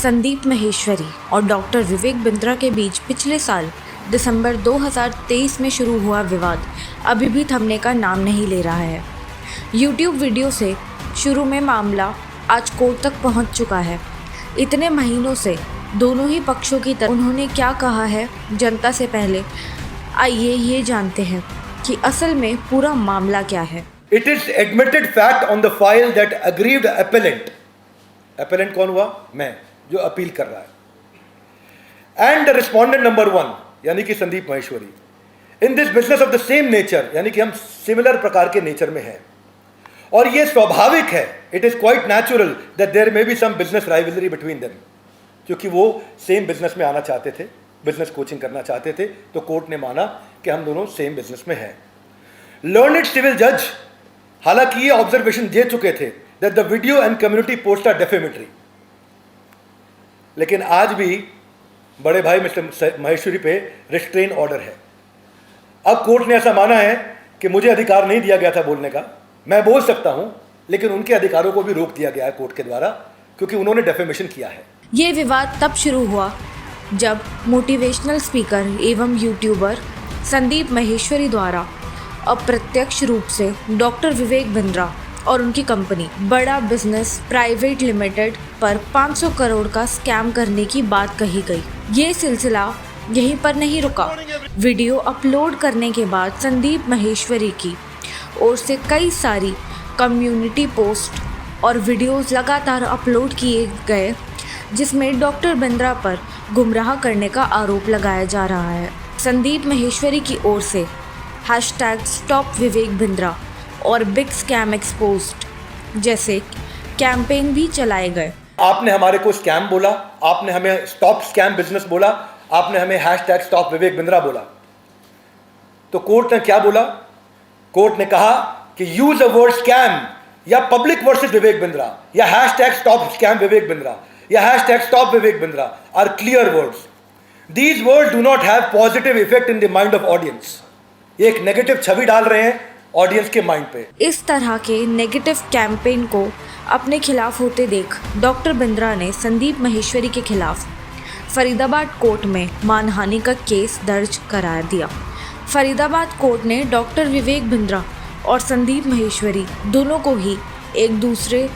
संदीप माहेश्वरी और डॉक्टर विवेक बिंद्रा के बीच पिछले साल दिसंबर 2023 में शुरू हुआ विवाद अभी भी थमने का नाम नहीं ले रहा है। यूट्यूब वीडियो से शुरू में मामला आज कोर्ट तक पहुंच चुका है। इतने महीनों से दोनों ही पक्षों की तरफ उन्होंने क्या कहा है जनता से, पहले आइए ये जानते हैं कि असल में पूरा मामला क्या है। It is admitted fact on the file that aggrieved appellant, appellant कौन हुआ? मैं, जो अपील कर रहा है, and the respondent number 1 यानी कि Sandeep Maheshwari, in this business of the same nature यानी कि हम सिमिलर प्रकार के नेचर में हैं और ये स्वाभाविक है, it is quite natural that there may be some business rivalry between them, क्योंकि वो सेम बिजनेस में आना चाहते थे, बिजनेस कोचिंग करना चाहते थे, तो कोर्ट ने माना कि हम दोनों सेम बिजनेस में हैं। लर्नड सिविल जज हालांकि ये ऑब्जर्वेशन दे चुके थे that the video and community post are defamatory, लेकिन आज भी बड़े भाई मिस्टर माहेश्वरी पे रिस्ट्रेन ऑर्डर है। अब कोर्ट ने ऐसा माना है कि मुझे अधिकार नहीं दिया गया था बोलने का, मैं बोल सकता हूं, लेकिन उनके अधिकारों को भी रोक दिया गया है कोर्ट के द्वारा, क्योंकि उन्होंने डेफेमेशन किया है। ये विवाद तब शुरू हुआ जब मोटिवेशनल स्पीकर एवं यूट्यूबर संदीप माहेश्वरी द्वारा अप्रत्यक्ष रूप से डॉक्टर विवेक बिंद्रा और उनकी कंपनी बड़ा बिजनेस प्राइवेट लिमिटेड पर 500 करोड़ का स्कैम करने की बात कही गई। ये सिलसिला यहीं पर नहीं रुका। वीडियो अपलोड करने के बाद संदीप माहेश्वरी की ओर से कई सारी कम्युनिटी पोस्ट और वीडियोस लगातार अपलोड किए गए, जिसमें डॉक्टर बिंद्रा पर गुमराह करने का आरोप लगाया जा रहा है। संदीप माहेश्वरी की ओर से #स्टॉप विवेक बिंद्रा और बिग स्कैम एक्सपोज्ड जैसे कैंपेन भी चलाए गए। आपने हमारे को स्कैम बोला, आपने हमें स्टॉप स्कैम बिजनेस बोला, आपने हमें #स्टॉप विवेक बिंद्रा बोला, तो कोर्ट ने क्या बोला? कोर्ट ने कहा कि यूज अ वर्ड स्कैम या पब्लिक वर्सेस विवेक बिंद्रा या #स्टॉप स्कैम विवेक बिंद्रा या #stop Vivek Bindra are clear words. These words do not have positive effect in the mind of audience. ये एक नेगेटिव छवि डाल रहे हैं ऑडियंस के माइंड पे। इस तरह के नेगेटिव कैंपेन को अपने खिलाफ होते देख डॉक्टर बिंद्रा ने संदीप माहेश्वरी के खिलाफ फरीदाबाद कोर्ट में मानहानि का केस दर्ज करा दिया। फरीदाबाद कोर्ट ने डॉक्टर विवेक बिंद्रा और संदीप माहेश्वरी दोनों को ही एक दूसरे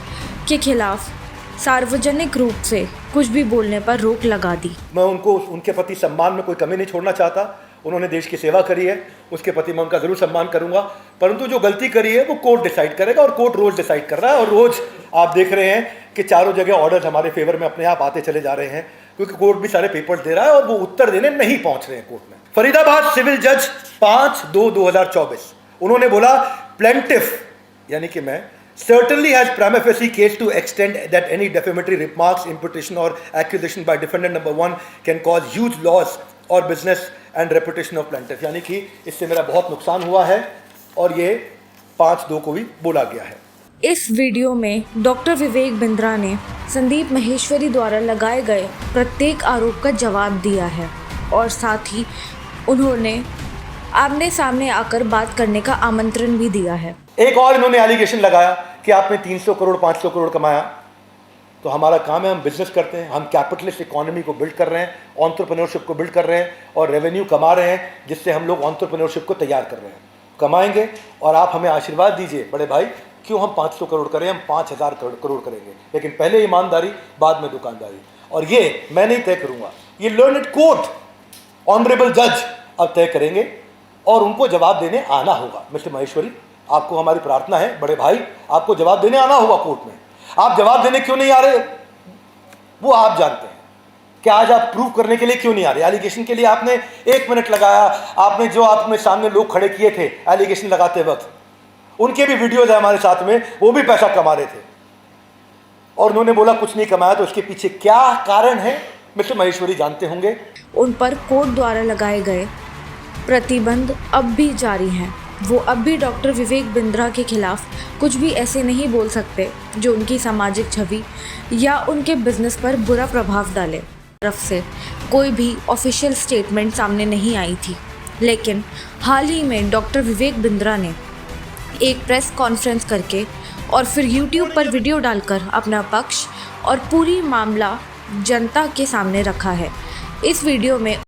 के खिलाफ सार्वजनिक रूप से कुछ भी बोलने पर रोक लगा दी। मैं उनको उनके प्रति सम्मान में कोई कमी नहीं छोड़ना चाहता। उन्होंने देश की सेवा करी है, उसके प्रति मैं उनका जरूर सम्मान करूंगा, परंतु जो गलती करी है वो कोर्ट डिसाइड करेगा और कोर्ट रोज डिसाइड कर रहा है। और रोज आप देख रहे हैं कि चारों जगह ऑर्डर्स हमारे फेवर में अपने आप आते चले जा रहे हैं, क्योंकि कोर्ट भी सारे पेपर्स दे रहा है और वो उत्तर देने नहीं पहुंच रहे हैं कोर्ट में। फरीदाबाद सिविल जज 5/2/2024 उन्होंने बोला प्लेंटिफ यानी कि मैं certainly has prima facie case to extend that any defamatory remarks, imputation or accusation by defendant number 1 can cause huge loss or business and reputation of plaintiff, यानी कि इससे मेरा बहुत नुकसान हुआ है और ये 5/2 को भी बोला गया है। इस वीडियो में डॉक्टर विवेक बिंद्रा ने संदीप माहेश्वरी द्वारा लगाए गए प्रत्येक आरोप का जवाब दिया है और साथ ही उन्होंने आमने सामने आकर बात करने का आमंत्रण भी दिया है। एक और इन्होंने एलिगेशन लगाया कि आपने 300 करोड़ 500 करोड़ कमाया, तो हमारा काम है, हम बिजनेस करते हैं, हम कैपिटलिस्ट इकोनॉमी को बिल्ड कर रहे हैं, एंटरप्रेन्योरशिप को बिल्ड कर रहे हैं और रेवेन्यू कमा रहे हैं, जिससे हम लोग एंटरप्रेन्योरशिप को तैयार कर रहे हैं, कमाएंगे और आप हमें आशीर्वाद दीजिए बड़े भाई, क्यों हम 500 करोड़ करें, हम 5000 करोड़ करेंगे, लेकिन पहले ईमानदारी बाद में दुकानदारी, और ये मैं नहीं तय करूँगा, ये लर्नड कोर्ट ऑनरेबल जज अब तय करेंगे और उनको जवाब देने आना होगा। मिस्टर माहेश्वरी, आपको हमारी प्रार्थना है, बड़े भाई आपको जवाब देने आना होगा कोर्ट में। आप जवाब देने क्यों नहीं आ रहे वो आप जानते हैं कि आज आप प्रूव करने के लिए क्यों नहीं आ रहे। एलिगेशन के लिए आपने 1 मिनट लगाया, आपने जो आपने सामने लोग खड़े किए थे एलिगेशन लगाते वक्त, उनके भी वीडियोज है हमारे साथ में, वो भी पैसा कमा रहे थे और उन्होंने बोला कुछ नहीं कमाया, तो उसके पीछे क्या कारण है मिस्टर माहेश्वरी जानते होंगे। उन पर कोर्ट द्वारा लगाए गए प्रतिबंध अब भी जारी हैं। वो अब भी डॉक्टर विवेक बिंद्रा के खिलाफ कुछ भी ऐसे नहीं बोल सकते जो उनकी सामाजिक छवि या उनके बिजनेस पर बुरा प्रभाव डाले। तरफ से कोई भी ऑफिशियल स्टेटमेंट सामने नहीं आई थी, लेकिन हाल ही में डॉक्टर विवेक बिंद्रा ने एक प्रेस कॉन्फ्रेंस करके और फिर यूट्यूब पर वीडियो डालकर अपना पक्ष और पूरी मामला जनता के सामने रखा है। इस वीडियो में